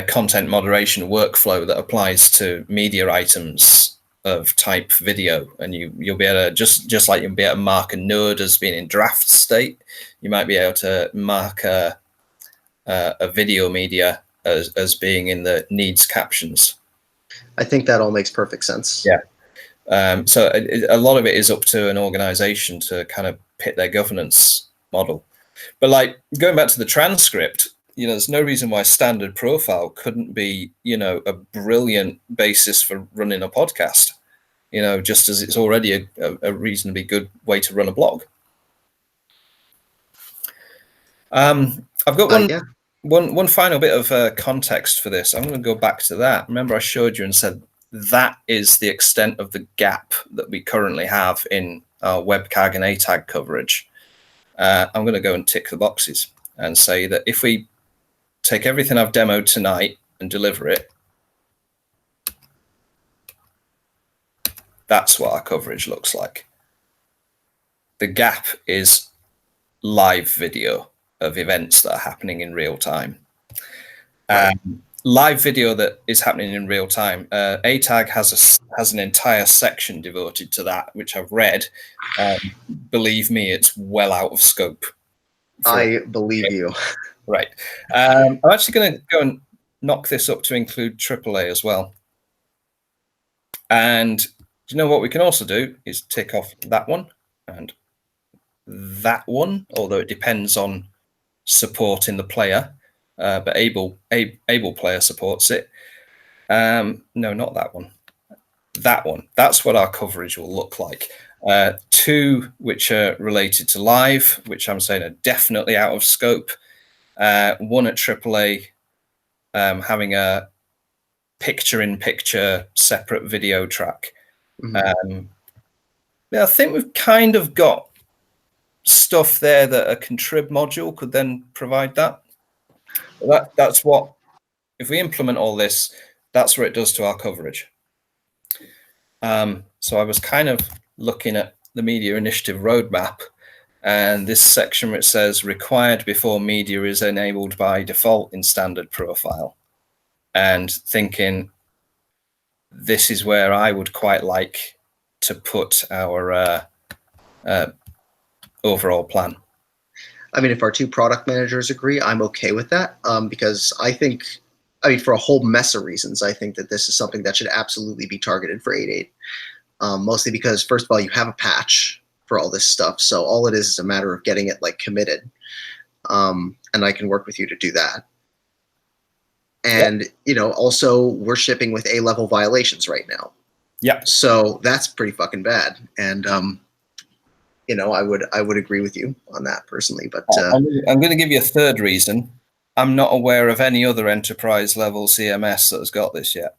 content moderation workflow that applies to media items of type video, and you'll be able to just like you'll be able to mark a node as being in draft state, you might be able to mark a video media as being in the needs captions. I think that all makes perfect sense. Yeah. So a lot of it is up to an organization to kind of pick their governance model. But like going back to the transcript, there's no reason why standard profile couldn't be, a brilliant basis for running a podcast, just as it's already a reasonably good way to run a blog. I've got one final bit of context for this. I'm going to go back to that. Remember, I showed you and said that is the extent of the gap that we currently have in our WebCAG and ATAG coverage. I'm going to go and tick the boxes and say that if we take everything I've demoed tonight and deliver it, that's what our coverage looks like. The gap is live video of events that are happening in real time. live video that is happening in real time. ATAG has an entire section devoted to that, which I've read. Believe me, it's well out of scope. I believe you. Right. I'm actually going to go and knock this up to include AAA as well. And do you know what we can also do is tick off that one and that one, although it depends on support in the player, but able player supports it. No, not that one. That one. That's what our coverage will look like. 2 which are related to live, which I'm saying are definitely out of scope. 1 at AAA, having a picture-in-picture separate video track. Mm-hmm. Yeah, I think we've kind of got stuff there that a contrib module could then provide that. That's what, if we implement all this, that's what it does to our coverage. So I was kind of looking at the media initiative roadmap, and this section where it says required before media is enabled by default in standard profile, and thinking this is where I would quite like to put our overall plan. I mean, if our 2 product managers agree, I'm okay with that, because I think, for a whole mess of reasons, I think that this is something that should absolutely be targeted for 8.8. Mostly because, first of all, you have a patch for all this stuff, so all it is a matter of getting it like committed, and I can work with you to do that. And also we're shipping with A-level violations right now. Yeah. So that's pretty fucking bad, and I would agree with you on that personally. But I'm going to give you a third reason. I'm not aware of any other enterprise level CMS that has got this yet.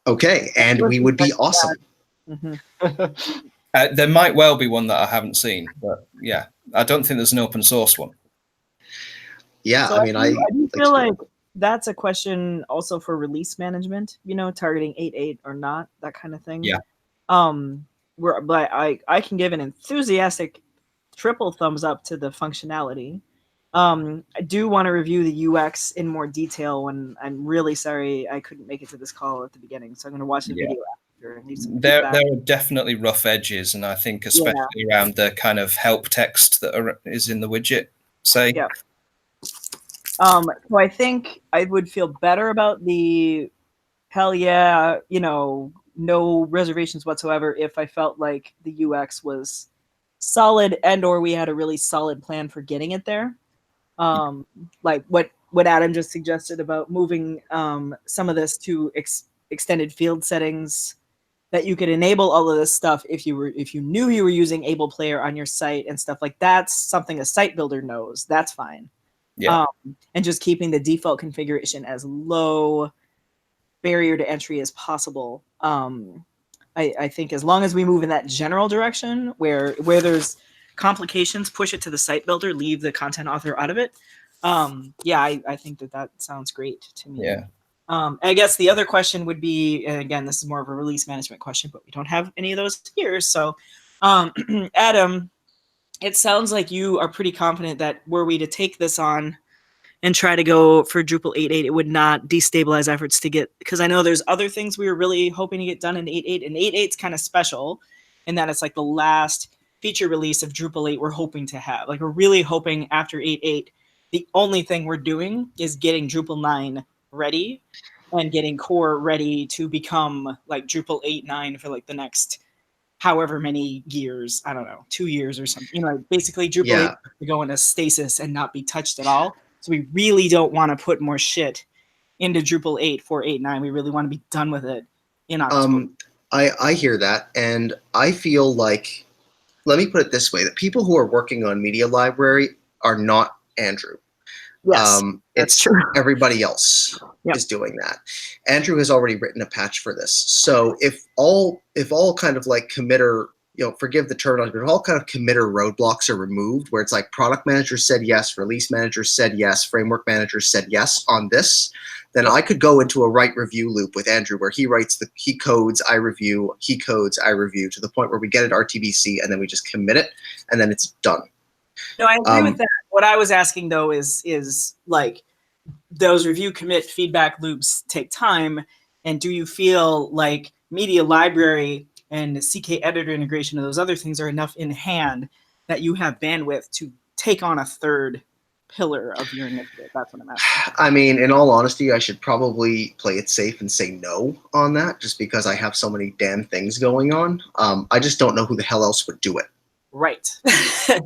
Okay, and we would be awesome. Mm-hmm. There might well be one that I haven't seen, but yeah, I don't think there's an open source one. Yeah, So I mean, I do feel like that's a question also for release management, targeting 8.8 or not, that kind of thing. Yeah. But I can give an enthusiastic triple thumbs up to the functionality. I do want to review the UX in more detail, and I'm really sorry I couldn't make it to this call at the beginning, so I'm going to watch the video after and leave some There feedback. are definitely rough edges, and I think especially around the kind of help text that is in the widget, say. Yeah. So I think I would feel better about the hell yeah, no reservations whatsoever if I felt like the UX was solid and or we had a really solid plan for getting it there. Like what Adam just suggested about moving some of this to extended field settings, that you could enable all of this stuff if you knew you were using Able Player on your site and stuff like that's something a site builder knows. That's fine. Yeah. And just keeping the default configuration as low barrier to entry as possible. I think as long as we move in that general direction where there's complications, push it to the site builder, leave the content author out of it. I think that sounds great to me. Yeah. I guess the other question would be, and again, this is more of a release management question, but we don't have any of those here. So, Adam, it sounds like you are pretty confident that were we to take this on and try to go for Drupal 8.8, it would not destabilize efforts to get, because I know there's other things we were really hoping to get done in 8.8, and 8.8's kind of special in that it's like the last feature release of Drupal 8 we're hoping to have. Like we're really hoping after 8.8, the only thing we're doing is getting Drupal 9 ready and getting core ready to become like Drupal 8.9 for like the next however many years, I don't know, 2 years or something. Basically Drupal 8 to go into stasis and not be touched at all. So we really don't want to put more shit into Drupal 8 for 8.9. We really want to be done with it in October. I hear that, and I feel like, let me put it this way, that people who are working on Media Library are not Andrew. Yes, that's true. Everybody else is doing that. Andrew has already written a patch for this. So if all kind of like committer, forgive the terminology, but all kind of committer roadblocks are removed, where it's like product manager said yes, release manager said yes, framework manager said yes on this, then I could go into a write review loop with Andrew where he codes, I review, he codes, I review, to the point where we get it RTBC and then we just commit it and then it's done. No, I agree with that. What I was asking though is like, those review, commit, feedback loops take time. And do you feel like media library and CK editor integration and those other things are enough in hand that you have bandwidth to take on a third pillar of your initiative? That's what I'm asking. I mean, in all honesty, I should probably play it safe and say no on that, just because I have so many damn things going on. I just don't know who the hell else would do it. Right. So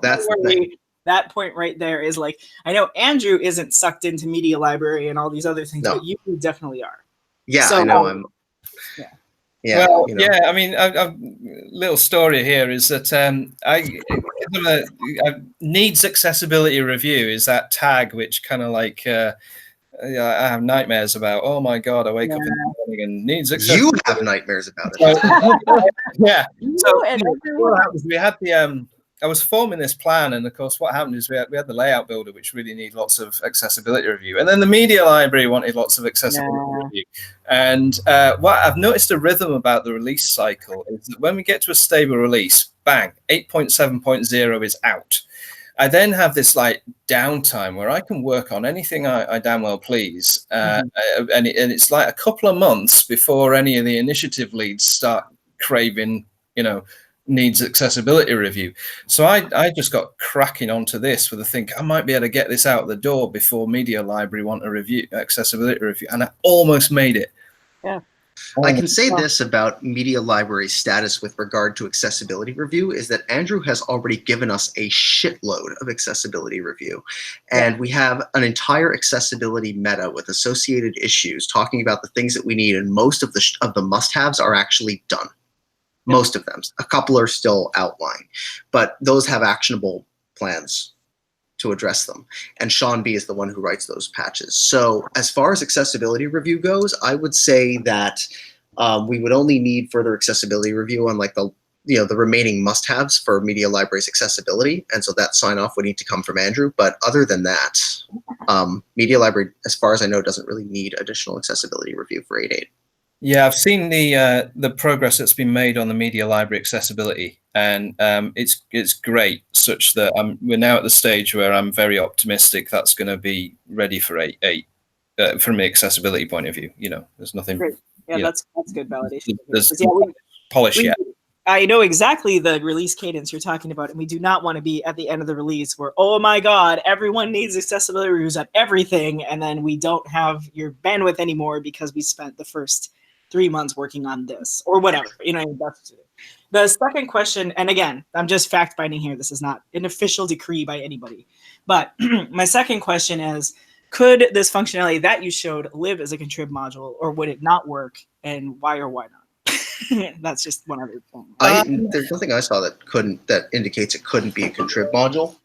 that's the thing. That point right there is like, I know Andrew isn't sucked into media library and all these other things, but you definitely are. Yeah, so, I know. Yeah, well, yeah. I mean, a little story here is that needs accessibility review is that tag which kind of like I have nightmares about. Oh my god, I wake up in the morning and needs accessibility. You have nightmares about it. Yeah. So what happens? We had the I was forming this plan, and of course, what happened is we had the layout builder, which really need lots of accessibility review, and then the media library wanted lots of accessibility review. And what I've noticed a rhythm about the release cycle is that when we get to a stable release, bang, 8.7.0 is out. I then have this like downtime where I can work on anything I damn well please, and it's like a couple of months before any of the initiative leads start craving, needs accessibility review. So I just got cracking onto this with a think I might be able to get this out the door before media library want a review, accessibility review, and I almost made it. Yeah. I can say this about media library status with regard to accessibility review is that Andrew has already given us a shitload of accessibility review. And we have an entire accessibility meta with associated issues talking about the things that we need, and most of the must-haves are actually done. Most of them. A couple are still outlined, but those have actionable plans to address them. And Sean B is the one who writes those patches. So as far as accessibility review goes, I would say that we would only need further accessibility review on like the remaining must-haves for media libraries accessibility. And so that sign-off would need to come from Andrew. But other than that, media library, as far as I know, doesn't really need additional accessibility review for 8.8. Yeah, I've seen the progress that's been made on the media library accessibility, and it's great. Such that we're now at the stage where I'm very optimistic that's going to be ready for 8.8 from the accessibility point of view. There's nothing. Great. Yeah, that's good validation. There's polish yet. I know exactly the release cadence you're talking about, and we do not want to be at the end of the release where, oh my god, everyone needs accessibility reviews on everything, and then we don't have your bandwidth anymore because we spent the first 3 months working on this or whatever. That's the second question. And again, I'm just fact finding here. This is not an official decree by anybody. But my second question is, could this functionality that you showed live as a contrib module, or would it not work, and why or why not? That's just one other thing. There's nothing I saw that indicates it couldn't be a contrib module.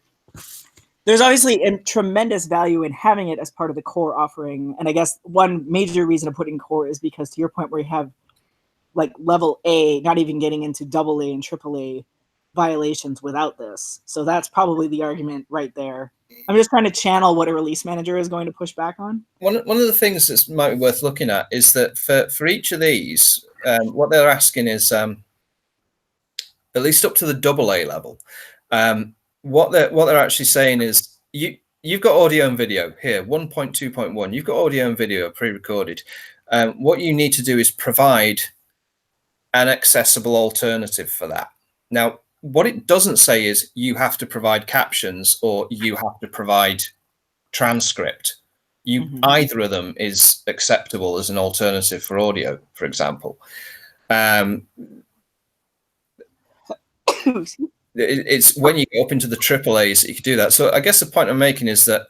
There's obviously a tremendous value in having it as part of the core offering. And I guess one major reason to put in core is because, to your point, where you have like level A, not even getting into AA and AAA violations without this. So that's probably the argument right there. I'm just trying to channel what a release manager is going to push back on. One of the things that might be worth looking at is that for each of these, what they're asking is, at least up to the AA level, what they're actually saying is you've got audio and video here, 1.2.1. You've got audio and video pre-recorded. What you need to do is provide an accessible alternative for that. Now, what it doesn't say is you have to provide captions or you have to provide transcript. Either of them is acceptable as an alternative for audio, for example. It's when you go up into the AAAs that you can do that. So I guess the point I'm making is that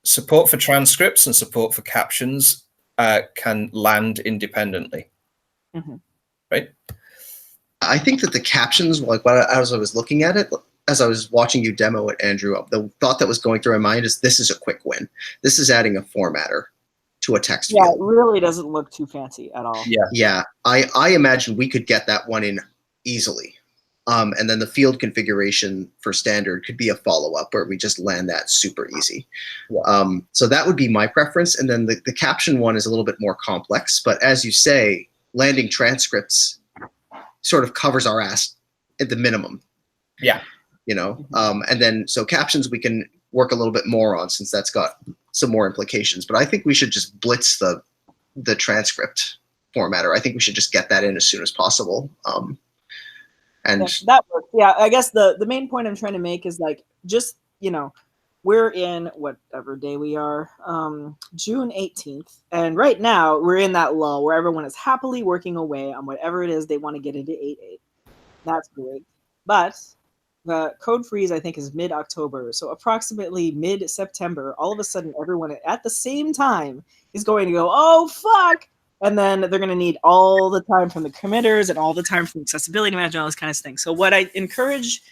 support for transcripts and support for captions can land independently, right? I think that the captions, like as I was looking at it, as I was watching you demo it, Andrew, the thought that was going through my mind is this is a quick win. This is adding a formatter to a text field. Yeah, it really doesn't look too fancy at all. Yeah. I imagine we could get that one in easily. And then the field configuration for standard could be a follow-up where we just land that super easy. So that would be my preference. And then the caption one is a little bit more complex. But as you say, landing transcripts sort of covers our ass at the minimum. Yeah. And then so captions we can work a little bit more on, since that's got some more implications. But I think we should just blitz the transcript formatter. I think we should just get that in as soon as possible. And that works. Yeah, I guess the main point I'm trying to make is like, just, you know, we're in whatever day we are, June 18th. And right now we're in that lull where everyone is happily working away on whatever it is they want to get into 8.8. That's great. But the code freeze, I think, is mid-October. So approximately mid-September, all of a sudden, everyone at the same time is going to go, oh, fuck. And then they're going to need all the time from the committers and all the time from accessibility manager and all this kind of thing. So what I encourage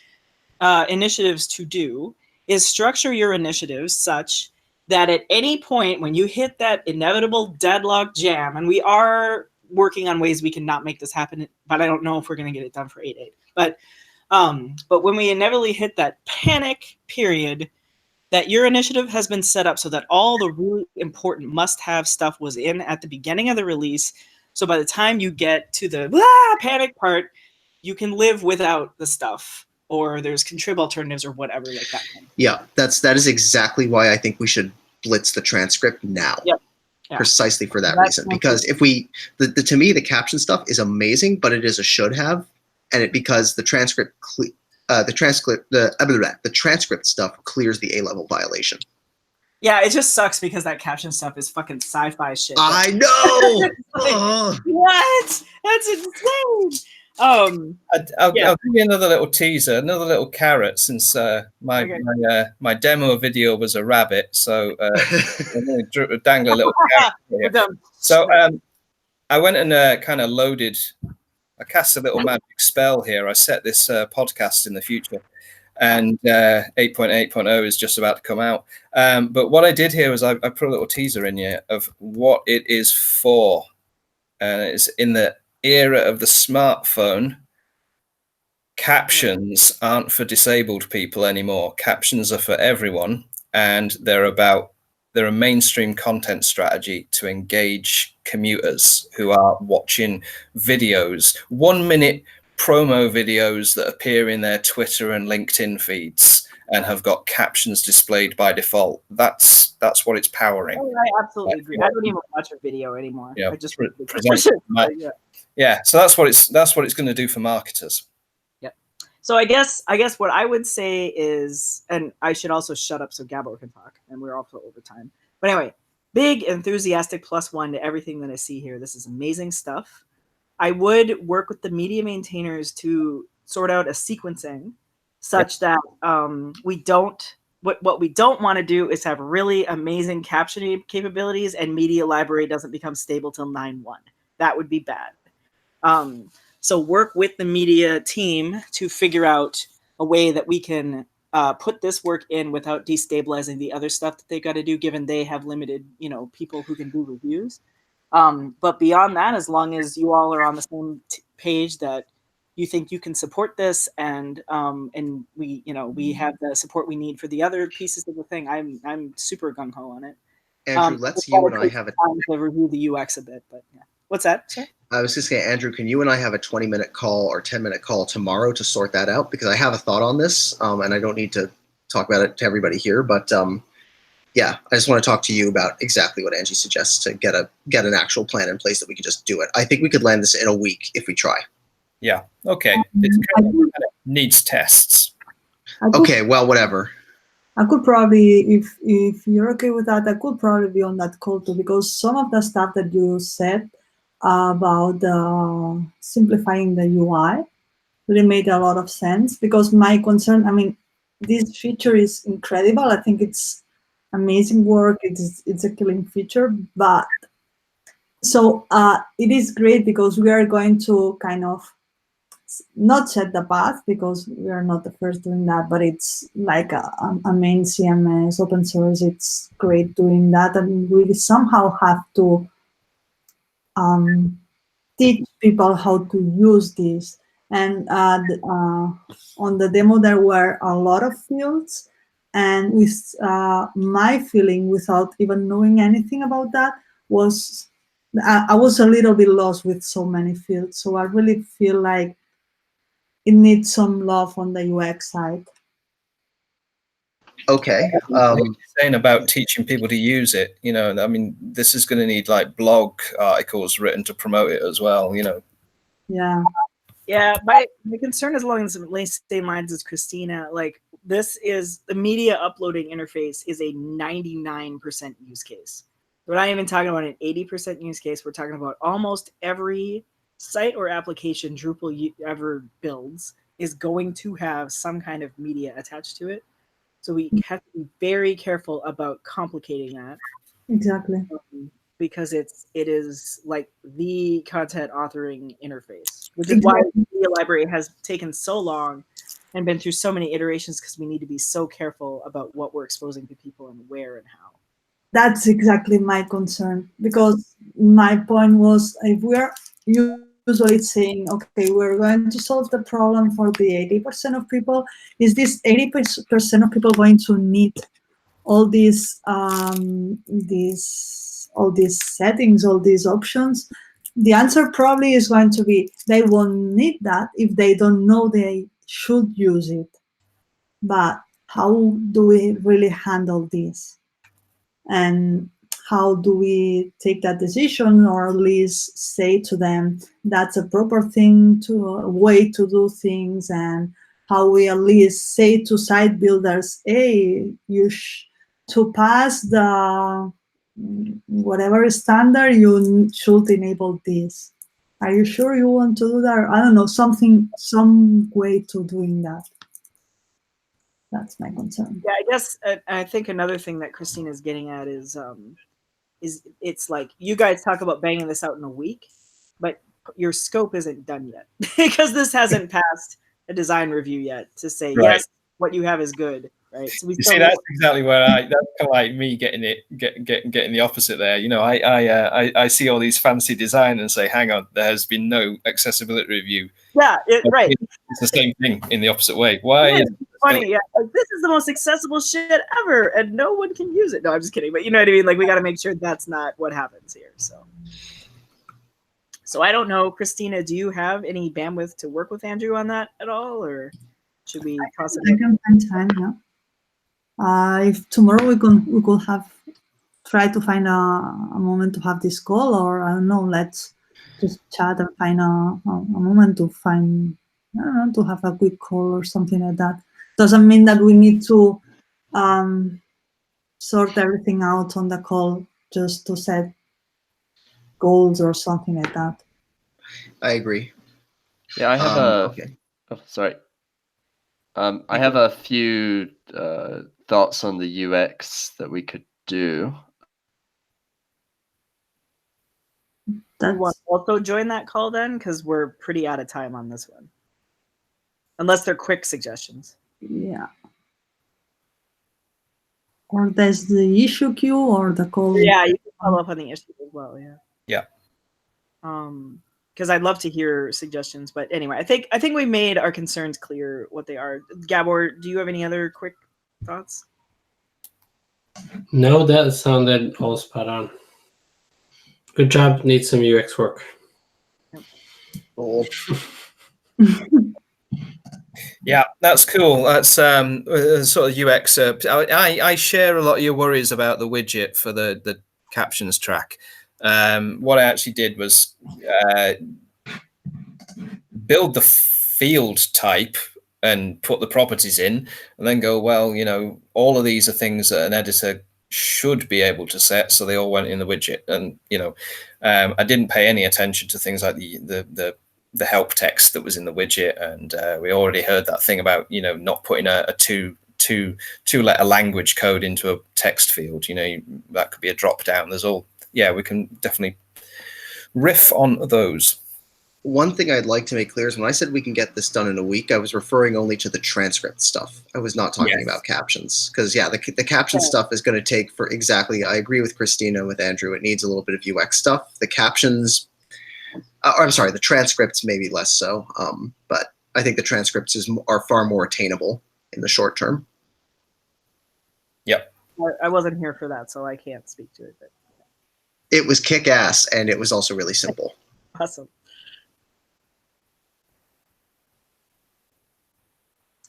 initiatives to do is structure your initiatives such that at any point when you hit that inevitable deadlock jam, and we are working on ways we can not make this happen, but I don't know if we're going to get it done for 8.8. But when we inevitably hit that panic period, that your initiative has been set up so that all the really important must-have stuff was in at the beginning of the release. So by the time you get to the panic part, you can live without the stuff, or there's contrib alternatives or whatever like that. Yeah, that is exactly why I think we should blitz the transcript now. Yep. Yeah. Precisely for that reason. Because if we, to me, the caption stuff is amazing, but it is a should have, and because the transcript the transcript stuff clears the A-level violation. Yeah, it just sucks because that caption stuff is fucking sci-fi shit. I know. Like, what? That's insane. I'll give you another little teaser, another little carrot, since my demo video was a rabbit. So I'm going to dangle a little carrot here. So I went and kind of loaded. I cast a little magic spell here. I set this podcast in the future, and 8.8.0 is just about to come out. But what I did here was I put a little teaser in here of what it is for, and it's in the era of the smartphone. Captions aren't for disabled people anymore. Captions are for everyone, and they're a mainstream content strategy to engage commuters who are watching videos, 1 minute promo videos that appear in their Twitter and LinkedIn feeds and have got captions displayed by default. That's what it's powering. Oh, I absolutely agree. I don't even watch a video anymore. Yeah, I just yeah. So that's what it's going to do for marketers. Yep. So I guess what I would say is, and I should also shut up so Gabor can talk, and we're also over time. But anyway, big enthusiastic +1 to everything that I see here. This is amazing stuff. I would work with the media maintainers to sort out a sequencing such that we don't. What we don't want to do is have really amazing captioning capabilities and media library doesn't become stable till 9.1. That would be bad. So work with the media team to figure out a way that we can put this work in without destabilizing the other stuff that they got to do, given they have limited, people who can do reviews. But beyond that, as long as you all are on the same page that you think you can support this, and we have the support we need for the other pieces of the thing, I'm super gung ho on it. Andrew, let's you and I have time to review the UX a bit, but yeah. What's that? Sorry? I was just saying, Andrew, can you and I have a 20-minute call or 10-minute call tomorrow to sort that out? Because I have a thought on this, and I don't need to talk about it to everybody here, but yeah, I just want to talk to you about exactly what Angie suggests to get an actual plan in place that we can just do it. I think we could land this in a week if we try. Yeah. Okay. It kind of needs tests. Okay. Well, whatever. I could probably, if you're okay with that, I could probably be on that call too, because some of the stuff that you said about simplifying the UI really made a lot of sense. Because my concern, this feature is incredible. I think it's amazing work. It's a killing feature, but so it is great because we are going to kind of not set the path, because we are not the first doing that, but it's like a main CMS open source. It's great doing that, and we somehow have to teach people how to use this. And on the demo there were a lot of fields, and with my feeling, without even knowing anything about that, was I was a little bit lost with so many fields. So I really feel like it needs some love on the UX side. Okay. Saying about teaching people to use it, you know, I mean, this is going to need like blog articles written to promote it as well, you know. Yeah. Yeah, my concern is along the same lines as Christina. Like, this is the media uploading interface is a 99% use case. We're not even talking about an 80% use case. We're talking about almost every site or application Drupal ever builds is going to have some kind of media attached to it. So we have to be very careful about complicating that. Exactly. Because it is like the content authoring interface, which is why the media library has taken so long and been through so many iterations, because we need to be so careful about what we're exposing to people and where and how. That's exactly my concern, because my point was, if we are usually saying, okay, we're going to solve the problem for the 80% of people, is this 80% of people going to need all these settings, all these options? The answer probably is going to be they won't need that if they don't know they should use it. But how do we really handle this? And how do we take that decision, or at least say to them that's a proper thing, to a way to do things? And how we at least say to site builders, hey, to pass the whatever standard, you should enable this. Are you sure you want to do that? I don't know, some way to doing that. That's my concern. Yeah, I guess I think another thing that Christina is getting at is it's like, you guys talk about banging this out in a week, but your scope isn't done yet because this hasn't passed a design review yet to say, yes, what you have is good. Right. So we see, that's exactly where that's kind of like me getting the opposite there. You know, I see all these fancy design and say, hang on, there has been no accessibility review. Yeah, right. It's the same thing in the opposite way. Why? Yeah, it's funny. Yeah, like, this is the most accessible shit ever, and no one can use it. No, I'm just kidding. But you know what I mean? Like, we got to make sure that's not what happens here. So I don't know, Christina, do you have any bandwidth to work with Andrew on that at all, or should we toss it? I can find time. Yeah. If tomorrow we could have try to find a moment to have this call, or I don't know, let's just chat and find a moment to find, I don't know, to have a quick call or something like that. Doesn't mean that we need to sort everything out on the call, just to set goals or something like that. I agree. Yeah, I have okay. Oh, sorry. I have a few thoughts on the UX that we could do. You want to also join that call then, because we're pretty out of time on this one, unless they're quick suggestions. Yeah. Or there's the issue queue or the call. Yeah, you can follow up on the issue as well. Yeah. Yeah. Because I'd love to hear suggestions, but anyway, I think we made our concerns clear what they are. Gabor, do you have any other quick thoughts? No, that sounded all spot on. Good job. Needs some UX work. Oh. Yeah, that's cool. That's sort of UX. I share a lot of your worries about the widget for the captions track. What I actually did was build the field type and put the properties in, and then go, well, you know, all of these are things that an editor should be able to set, so they all went in the widget. And you know, I didn't pay any attention to things like the help text that was in the widget, and we already heard that thing about, you know, not putting a two-letter language code into a text field. You know, that could be a drop down. There's all, yeah, we can definitely riff on those. One thing I'd like to make clear is when I said we can get this done in a week, I was referring only to the transcript stuff. I was not talking about captions, because yeah, the caption stuff is going to take for exactly. I agree with Christina, with Andrew. It needs a little bit of UX stuff. The captions, I'm sorry, the transcripts maybe less so, but I think the transcripts are far more attainable in the short term. Yep. I wasn't here for that, so I can't speak to it. But it was kick-ass, and it was also really simple. Awesome.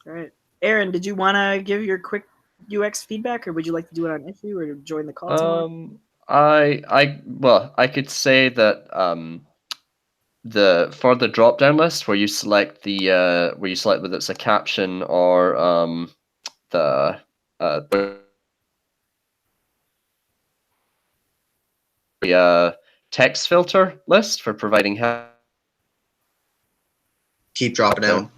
All right. Aaron, did you want to give your quick UX feedback, or would you like to do it on issue or join the call tomorrow? I could say that for the drop down list where you select whether it's a caption or the text filter list for providing help. Keep dropping out.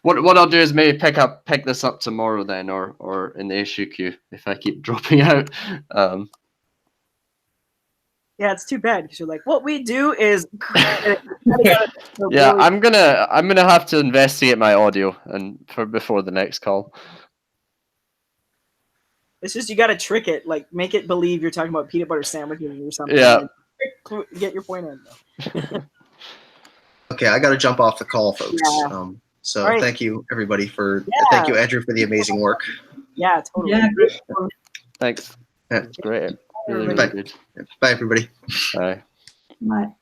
What I'll do is maybe pick this up tomorrow then, or in the issue queue if I keep dropping out. Yeah, it's too bad because you're like, what we do is. Yeah, I'm gonna have to investigate my audio before the next call. It's just you got to trick it, like make it believe you're talking about peanut butter sandwiches or something. Yeah. Get your point in. Okay, I got to jump off the call, folks. Yeah. So right. Thank you, everybody, thank you, Andrew, for the amazing work. Yeah, totally. Yeah, Thanks. Yeah. That's great. Really, Bye. really good. Bye, everybody. Bye. Bye.